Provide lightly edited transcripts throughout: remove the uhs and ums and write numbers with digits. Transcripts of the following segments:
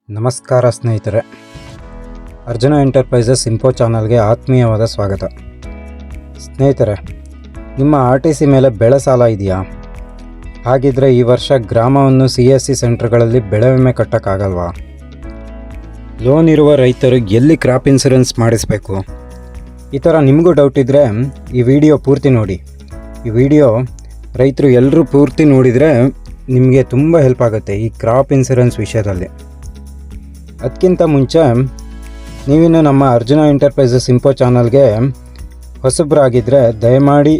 ನಮಸ್ಕಾರ ಸ್ನೇಹಿತರೆ, Arjuna enterprises info ಚಾನಲ್ಗೆ ಆತ್ಮೀಯವಾದ ಸ್ವಾಗತ. ಸ್ನೇಹಿತರೆ, ನಿಮ್ಮ RTC ಮೇಲೆ ಬೆಳೆ ಸಾಲ ಇದೆಯಾ? ಹಾಗಿದ್ರೆ ಈ ವರ್ಷ ಗ್ರಾಮವನ್ನು CSC ಸೆಂಟರ್ಗಳಲ್ಲಿ ಬೆಳೆ ವಿಮೆ ಕಟ್ಟೋಕ್ಕಾಗಲ್ವಾ? ಲೋನ್ ಇರುವ ರೈತರು ಎಲ್ಲಿ ಕ್ರಾಪ್ ಇನ್ಸೂರೆನ್ಸ್ ಮಾಡಿಸಬೇಕು? ಈ ಥರ ನಿಮಗೂ ಡೌಟ್ ಇದ್ದರೆ ಈ ವಿಡಿಯೋ ಪೂರ್ತಿ ನೋಡಿ. ಈ ವಿಡಿಯೋ ರೈತರು ಎಲ್ಲರೂ ಪೂರ್ತಿ ನೋಡಿದರೆ ನಿಮಗೆ ತುಂಬ ಹೆಲ್ಪ್ ಆಗುತ್ತೆ ಈ ಕ್ರಾಪ್ ಇನ್ಸೂರೆನ್ಸ್ ವಿಷಯದಲ್ಲಿ. ಅದಕ್ಕಿಂತ ಮುಂಚೆ ನೀವಿನ್ನು ನಮ್ಮ ಅರ್ಜುನ ಎಂಟರ್ಪ್ರೈಸಸ್ ಇನ್ಫೋ ಚಾನಲ್ಗೆ ಹೊಸಬರಾಗಿದ್ದರೆ ದಯಮಾಡಿ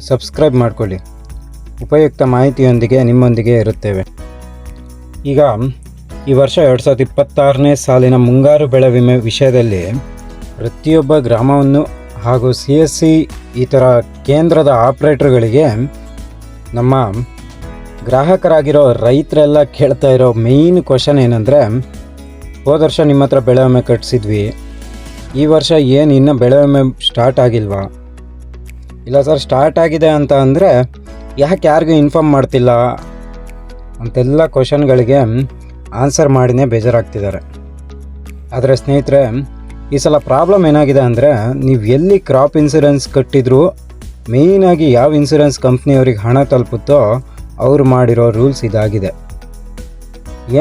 ಸಬ್ಸ್ಕ್ರೈಬ್ ಮಾಡಿಕೊಳ್ಳಿ. ಉಪಯುಕ್ತ ಮಾಹಿತಿಯೊಂದಿಗೆ ನಿಮ್ಮೊಂದಿಗೆ ಇರುತ್ತೇವೆ. ಈಗ ಈ ವರ್ಷ 2026ನೇ ಸಾಲಿನ ಮುಂಗಾರು ಬೆಳೆ ವಿಮೆ ವಿಷಯದಲ್ಲಿ ಪ್ರತಿಯೊಬ್ಬ ಗ್ರಾಮವನ್ನು ಹಾಗೂ CSC ಈ ಥರ ಕೇಂದ್ರದ ಆಪ್ರೇಟರ್ಗಳಿಗೆ ನಮ್ಮ ಗ್ರಾಹಕರಾಗಿರೋ ರೈತರೆಲ್ಲ ಕೇಳ್ತಾ ಇರೋ ಮೇಯ್ನ್ ಕ್ವಶನ್ ಏನಂದರೆ, ಹೋದ ವರ್ಷ ನಿಮ್ಮ ಹತ್ರ ಬೆಳೆ ವಿಮೆ ಕಟ್ಟಿಸಿದ್ವಿ, ಈ ವರ್ಷ ಏನು ಇನ್ನೂ ಬೆಳೆ ವಿಮೆ ಸ್ಟಾರ್ಟ್ ಆಗಿಲ್ವಾ? ಇಲ್ಲ ಸರ್, ಸ್ಟಾರ್ಟ್ ಆಗಿದೆ ಅಂತ ಅಂದರೆ ಯಾಕೆ ಯಾರಿಗೂ ಇನ್ಫಾರ್ಮ್ ಮಾಡ್ತಿಲ್ಲ ಅಂತೆಲ್ಲ ಕ್ವಶನ್ಗಳಿಗೆ ಆನ್ಸರ್ ಮಾಡಿನೇ ಬೇಜಾರಾಗ್ತಿದ್ದಾರೆ. ಆದರೆ ಸ್ನೇಹಿತರೆ, ಈ ಸಲ ಪ್ರಾಬ್ಲಮ್ ಏನಾಗಿದೆ ಅಂದರೆ, ನೀವು ಎಲ್ಲಿ ಕ್ರಾಪ್ ಇನ್ಸೂರೆನ್ಸ್ ಕಟ್ಟಿದ್ರೂ ಮೇಯ್ನಾಗಿ ಯಾವ ಇನ್ಸೂರೆನ್ಸ್ ಕಂಪ್ನಿಯವ್ರಿಗೆ ಹಣ ತಲುಪುತ್ತೋ ಅವರು ಮಾಡಿರೋ ರೂಲ್ಸ್ ಇದಾಗಿದೆ.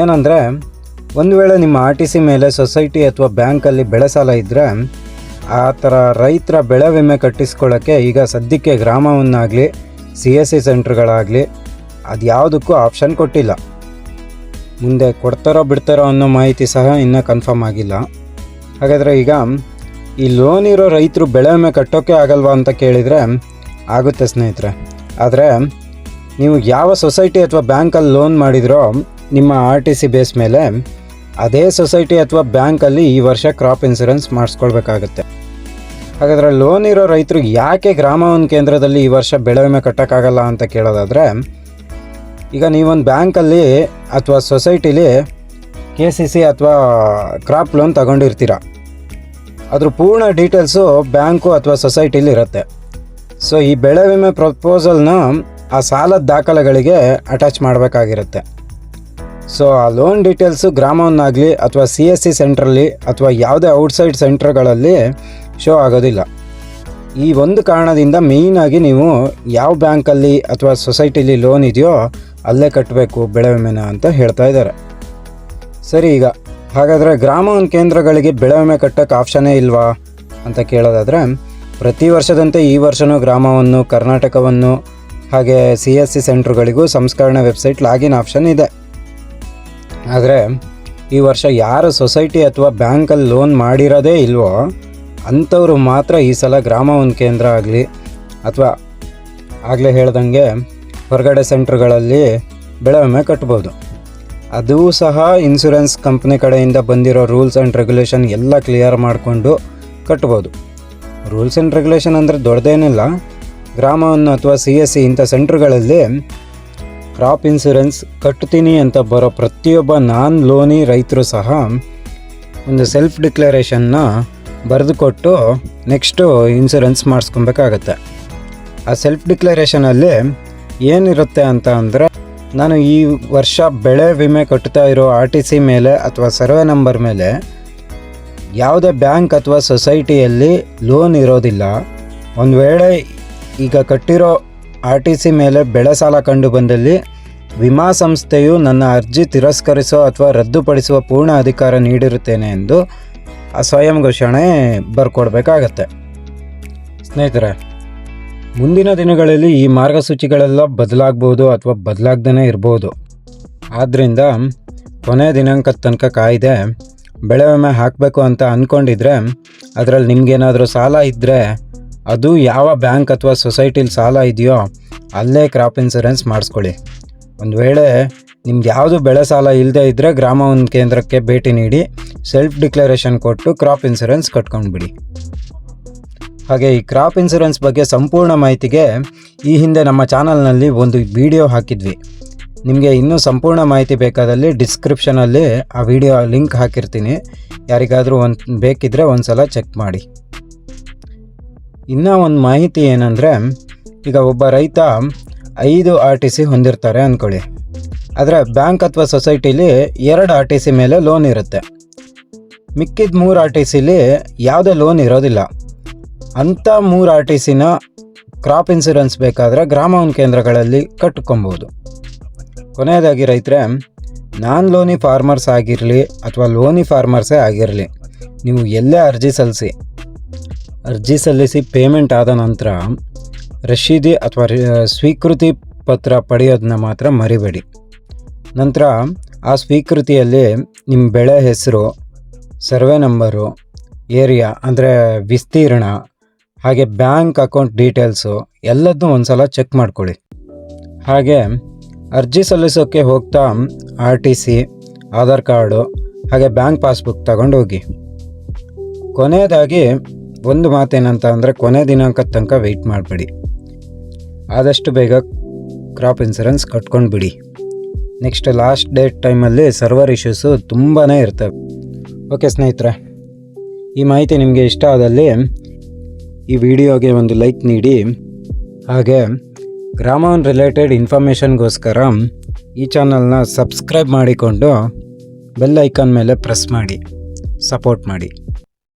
ಏನಂದರೆ, ಒಂದು ವೇಳೆ ನಿಮ್ಮ RTC ಮೇಲೆ ಸೊಸೈಟಿ ಅಥವಾ ಬ್ಯಾಂಕಲ್ಲಿ ಬೆಳೆ ಸಾಲ ಇದ್ದರೆ ಆ ಥರ ರೈತರ ಬೆಳೆ ವಿಮೆ ಕಟ್ಟಿಸ್ಕೊಳ್ಳೋಕ್ಕೆ ಈಗ ಸದ್ಯಕ್ಕೆ ಗ್ರಾಮವನ್ನಾಗಲಿ CSC ಸೆಂಟ್ರ್ಗಳಾಗಲಿ ಅದು ಯಾವುದಕ್ಕೂ ಆಪ್ಷನ್ ಕೊಟ್ಟಿಲ್ಲ. ಮುಂದೆ ಕೊಡ್ತಾರೋ ಬಿಡ್ತಾರೋ ಅನ್ನೋ ಮಾಹಿತಿ ಸಹ ಇನ್ನೂ ಕನ್ಫರ್ಮ್ ಆಗಿಲ್ಲ. ಹಾಗಾದರೆ ಈಗ ಈ ಲೋನ್ ಇರೋ ರೈತರು ಬೆಳೆ ವಿಮೆ ಕಟ್ಟೋಕ್ಕೆ ಆಗಲ್ವಾ ಅಂತ ಕೇಳಿದರೆ ಆಗುತ್ತೆ ಸ್ನೇಹಿತರೆ. ಆದರೆ ನೀವು ಯಾವ ಸೊಸೈಟಿ ಅಥವಾ ಬ್ಯಾಂಕಲ್ಲಿ ಲೋನ್ ಮಾಡಿದ್ರೋ ನಿಮ್ಮ RTC ಬೇಸ್ ಮೇಲೆ ಅದೇ ಸೊಸೈಟಿ ಅಥವಾ ಬ್ಯಾಂಕಲ್ಲಿ ಈ ವರ್ಷ ಕ್ರಾಪ್ ಇನ್ಸೂರೆನ್ಸ್ ಮಾಡಿಸ್ಕೊಳ್ಬೇಕಾಗತ್ತೆ. ಹಾಗಾದರೆ ಲೋನ್ ಇರೋ ರೈತರು ಯಾಕೆ ಗ್ರಾಮವನ್ ಕೇಂದ್ರದಲ್ಲಿ ಈ ವರ್ಷ ಬೆಳೆ ವಿಮೆ ಕಟ್ಟೋಕ್ಕಾಗಲ್ಲ ಅಂತ ಕೇಳೋದಾದರೆ, ಈಗ ನೀವೊಂದು ಬ್ಯಾಂಕಲ್ಲಿ ಅಥವಾ ಸೊಸೈಟಿಲಿ KCC ಅಥವಾ ಕ್ರಾಪ್ ಲೋನ್ ತಗೊಂಡಿರ್ತೀರ. ಅದ್ರ ಪೂರ್ಣ ಡೀಟೇಲ್ಸು ಬ್ಯಾಂಕು ಅಥವಾ ಸೊಸೈಟಿಲಿ ಇರುತ್ತೆ. ಸೊ ಈ ಬೆಳೆ ವಿಮೆ ಪ್ರಪೋಸಲ್ನ ಆ ಸಾಲದ ದಾಖಲೆಗಳಿಗೆ ಅಟ್ಯಾಚ್ ಮಾಡಬೇಕಾಗಿರುತ್ತೆ. ಸೊ ಆ ಲೋನ್ ಡೀಟೇಲ್ಸು ಗ್ರಾಮವನ್ನಾಗಲಿ ಅಥವಾ CSC ಸೆಂಟ್ರಲ್ಲಿ ಅಥವಾ ಯಾವುದೇ ಔಟ್ಸೈಡ್ ಸೆಂಟ್ರ್ಗಳಲ್ಲಿ ಶೋ ಆಗೋದಿಲ್ಲ. ಈ ಒಂದು ಕಾರಣದಿಂದ ಮೇಯ್ನಾಗಿ ನೀವು ಯಾವ ಬ್ಯಾಂಕಲ್ಲಿ ಅಥವಾ ಸೊಸೈಟಿಲಿ ಲೋನ್ ಇದೆಯೋ ಅಲ್ಲೇ ಕಟ್ಟಬೇಕು ಬೆಳೆ ವಿಮೆನ ಅಂತ ಹೇಳ್ತಾ ಇದ್ದಾರೆ. ಸರಿ, ಈಗ ಹಾಗಾದರೆ ಗ್ರಾಮವನ್ ಕೇಂದ್ರಗಳಿಗೆ ಬೆಳೆ ವಿಮೆ ಕಟ್ಟೋಕ್ಕೆ ಆಪ್ಷನ್ನೇ ಇಲ್ವಾ ಅಂತ ಕೇಳೋದಾದರೆ, ಪ್ರತಿ ವರ್ಷದಂತೆ ಈ ವರ್ಷವೂ ಗ್ರಾಮವನ್ನು, ಕರ್ನಾಟಕವನ್ನು ಹಾಗೆ CSC ಸೆಂಟ್ರ್ಗಳಿಗೂ ಸಂಸ್ಕರಣೆ ವೆಬ್ಸೈಟ್ ಲಾಗಿನ್ ಆಪ್ಷನ್ ಇದೆ. ಆದರೆ ಈ ವರ್ಷ ಯಾರು ಸೊಸೈಟಿ ಅಥವಾ ಬ್ಯಾಂಕಲ್ಲಿ ಲೋನ್ ಮಾಡಿರೋದೇ ಇಲ್ವೋ ಅಂಥವ್ರು ಮಾತ್ರ ಈ ಸಲ ಗ್ರಾಮವನ್ ಕೇಂದ್ರ ಆಗಲಿ ಅಥವಾ ಆಗಲೇ ಹೇಳ್ದಂಗೆ ಹೊರಗಡೆ ಸೆಂಟ್ರ್ಗಳಲ್ಲಿ ಬೆಳೆ ವಿಮೆ ಕಟ್ಬೋದು. ಅದೂ ಸಹ ಇನ್ಶೂರೆನ್ಸ್ ಕಂಪ್ನಿ ಕಡೆಯಿಂದ ಬಂದಿರೋ ರೂಲ್ಸ್ ಆ್ಯಂಡ್ ರೆಗ್ಯುಲೇಷನ್ ಎಲ್ಲ ಕ್ಲಿಯರ್ ಮಾಡಿಕೊಂಡು ಕಟ್ಬೋದು. ರೂಲ್ಸ್ ಆ್ಯಂಡ್ ರೆಗ್ಯುಲೇಷನ್ ಅಂದರೆ ದೊಡ್ಡದೇನಿಲ್ಲ. ಗ್ರಾಮವನ್ನು ಅಥವಾ CSC ಇಂಥ ಸೆಂಟ್ರ್ಗಳಲ್ಲಿ ಕ್ರಾಪ್ ಇನ್ಸೂರೆನ್ಸ್ ಕಟ್ತೀನಿ ಅಂತ ಬರೋ ಪ್ರತಿಯೊಬ್ಬ ನಾನ್ ಲೋನಿ ರೈತರು ಸಹ ಒಂದು ಸೆಲ್ಫ್ ಡಿಕ್ಲರೇಷನ್ನ ಬರೆದು ಕೊಟ್ಟು ನೆಕ್ಸ್ಟು ಇನ್ಸೂರೆನ್ಸ್ ಮಾಡಿಸ್ಕೊಬೇಕಾಗತ್ತೆ. ಆ ಸೆಲ್ಫ್ ಡಿಕ್ಲರೇಷನಲ್ಲಿ ಏನಿರುತ್ತೆ ಅಂತ ಅಂದರೆ, ನಾನು ಈ ವರ್ಷ ಬೆಳೆ ವಿಮೆ ಕಟ್ತಾ ಇರೋ RTC ಮೇಲೆ ಅಥವಾ ಸರ್ವೆ ನಂಬರ್ ಮೇಲೆ ಯಾವುದೇ ಬ್ಯಾಂಕ್ ಅಥವಾ ಸೊಸೈಟಿಯಲ್ಲಿ ಲೋನ್ ಇರೋದಿಲ್ಲ. ಒಂದು ವೇಳೆ ಈಗ ಕಟ್ಟಿರೋ RTC ಮೇಲೆ ಬೆಳೆ ಸಾಲ ಕಂಡು ಬಂದಲ್ಲಿ ವಿಮಾ ಸಂಸ್ಥೆಯು ನನ್ನ ಅರ್ಜಿ ತಿರಸ್ಕರಿಸೋ ಅಥವಾ ರದ್ದುಪಡಿಸುವ ಪೂರ್ಣ ಅಧಿಕಾರ ನೀಡಿರುತ್ತೇನೆ ಎಂದು ಸ್ವಯಂ ಘೋಷಣೆ ಬರ್ಕೊಡ್ಬೇಕಾಗತ್ತೆ. ಸ್ನೇಹಿತರೆ, ಮುಂದಿನ ದಿನಗಳಲ್ಲಿ ಈ ಮಾರ್ಗಸೂಚಿಗಳೆಲ್ಲ ಬದಲಾಗ್ಬೋದು ಅಥವಾ ಬದಲಾಗ್ದೇ ಇರ್ಬೋದು. ಆದ್ದರಿಂದ ಕೊನೆಯ ದಿನಾಂಕದ ತನಕ ಕಾಯ್ದೆ ಬೆಳೆ ವಿಮೆ ಹಾಕಬೇಕು ಅಂತ ಅಂದ್ಕೊಂಡಿದ್ರೆ, ಅದರಲ್ಲಿ ನಿಮಗೇನಾದರೂ ಸಾಲ ಇದ್ದರೆ ಅದು ಯಾವ ಬ್ಯಾಂಕ್ ಅಥವಾ ಸೊಸೈಟಿಲಿ ಸಾಲ ಇದೆಯೋ ಅಲ್ಲೇ ಕ್ರಾಪ್ ಇನ್ಸೂರೆನ್ಸ್ ಮಾಡಿಸ್ಕೊಳ್ಳಿ. ಒಂದು ವೇಳೆ ನಿಮ್ದು ಯಾವುದು ಬೆಳೆ ಸಾಲ ಇಲ್ಲದೆ ಇದ್ದರೆ ಗ್ರಾಮವನ್ ಕೇಂದ್ರಕ್ಕೆ ಭೇಟಿ ನೀಡಿ ಸೆಲ್ಫ್ ಡಿಕ್ಲರೇಷನ್ ಕೊಟ್ಟು ಕ್ರಾಪ್ ಇನ್ಸೂರೆನ್ಸ್ ಕಟ್ಕೊಂಡ್ಬಿಡಿ. ಹಾಗೆ ಈ ಕ್ರಾಪ್ ಇನ್ಸೂರೆನ್ಸ್ ಬಗ್ಗೆ ಸಂಪೂರ್ಣ ಮಾಹಿತಿಗೆ ಈ ಹಿಂದೆ ನಮ್ಮ ಚಾನಲ್ನಲ್ಲಿ ಒಂದು ವಿಡಿಯೋ ಹಾಕಿದ್ವಿ. ನಿಮಗೆ ಇನ್ನೂ ಸಂಪೂರ್ಣ ಮಾಹಿತಿ ಬೇಕಾದಲ್ಲಿ ಡಿಸ್ಕ್ರಿಪ್ಷನಲ್ಲಿ ಆ ವಿಡಿಯೋ ಲಿಂಕ್ ಹಾಕಿರ್ತೀನಿ. ಯಾರಿಗಾದರೂ ಬೇಕಿದ್ದರೆ ಒಂದು ಸಲ ಚೆಕ್ ಮಾಡಿ. ಇನ್ನೂ ಒಂದು ಮಾಹಿತಿ ಏನಂದರೆ, ಈಗ ಒಬ್ಬ ರೈತ 5 RTC ಹೊಂದಿರ್ತಾರೆ ಅಂದ್ಕೊಳ್ಳಿ. ಆದರೆ ಬ್ಯಾಂಕ್ ಅಥವಾ ಸೊಸೈಟಿಲಿ 2 RTC ಮೇಲೆ ಲೋನ್ ಇರುತ್ತೆ. ಮಿಕ್ಕಿದ 3 RTCಲಿ ಯಾವುದೇ ಲೋನ್ ಇರೋದಿಲ್ಲ. ಅಂಥ 3 RTCನ ಕ್ರಾಪ್ ಇನ್ಸೂರೆನ್ಸ್ ಬೇಕಾದರೆ ಗ್ರಾಮವನ್ ಕೇಂದ್ರಗಳಲ್ಲಿ ಕಟ್ಕೊಬೋದು. ಕೊನೆಯದಾಗಿ ರೈತರೆ, ನಾನ್ ಲೋನಿ ಫಾರ್ಮರ್ಸ್ ಆಗಿರಲಿ ಅಥವಾ ಲೋನಿ ಫಾರ್ಮರ್ಸೇ ಆಗಿರಲಿ, ನೀವು ಎಲ್ಲೇ ಅರ್ಜಿ ಸಲ್ಲಿಸಿ ಪೇಮೆಂಟ್ ಆದ ನಂತರ ರಶೀದಿ ಅಥವಾ ಸ್ವೀಕೃತಿ ಪತ್ರ ಪಡೆಯೋದನ್ನ ಮಾತ್ರ ಮರಿಬೇಡಿ. ನಂತರ ಆ ಸ್ವೀಕೃತಿಯಲ್ಲಿ ನಿಮ್ಮ ಬೆಳೆ ಹೆಸರು, ಸರ್ವೆ ನಂಬರು, ಏರಿಯಾ ಅಂದರೆ ವಿಸ್ತೀರ್ಣ, ಹಾಗೆ ಬ್ಯಾಂಕ್ ಅಕೌಂಟ್ ಡೀಟೇಲ್ಸು ಎಲ್ಲದನ್ನೂ ಒಂದು ಸಲ ಚೆಕ್ ಮಾಡ್ಕೊಳ್ಳಿ. ಹಾಗೆ ಅರ್ಜಿ ಸಲ್ಲಿಸೋಕ್ಕೆ ಹೋಗ್ತಾ RTC, ಆಧಾರ್ ಕಾರ್ಡು ಹಾಗೆ ಬ್ಯಾಂಕ್ ಪಾಸ್ಬುಕ್ ತಗೊಂಡು ಹೋಗಿ. ಕೊನೆಯದಾಗಿ ಒಂದು ಮಾತೇನಂತ ಅಂದರೆ, ಕೊನೆ ದಿನಾಂಕದ ತನಕ ವೆಯ್ಟ್ ಮಾಡಬೇಡಿ. ಆದಷ್ಟು ಬೇಗ ಕ್ರಾಪ್ ಇನ್ಸೂರೆನ್ಸ್ ಕಟ್ಕೊಂಡು ಬಿಡಿ. ನೆಕ್ಸ್ಟ್ ಲಾಸ್ಟ್ ಡೇಟ್ ಟೈಮಲ್ಲಿ ಸರ್ವರ್ ಇಶ್ಯೂಸು ತುಂಬಾ ಇರ್ತವೆ. ಓಕೆ ಸ್ನೇಹಿತರೆ, ಈ ಮಾಹಿತಿ ನಿಮಗೆ ಇಷ್ಟ ಆದಲ್ಲಿ ಈ ವಿಡಿಯೋಗೆ ಒಂದು ಲೈಕ್ ನೀಡಿ. ಹಾಗೆ ಗ್ರಾಮವನ್ ರಿಲೇಟೆಡ್ ಇನ್ಫಾರ್ಮೇಷನ್ಗೋಸ್ಕರ ಈ ಚಾನಲ್ನ ಸಬ್ಸ್ಕ್ರೈಬ್ ಮಾಡಿಕೊಂಡು ಬೆಲ್ ಐಕಾನ್ ಮೇಲೆ ಪ್ರೆಸ್ ಮಾಡಿ ಸಪೋರ್ಟ್ ಮಾಡಿ.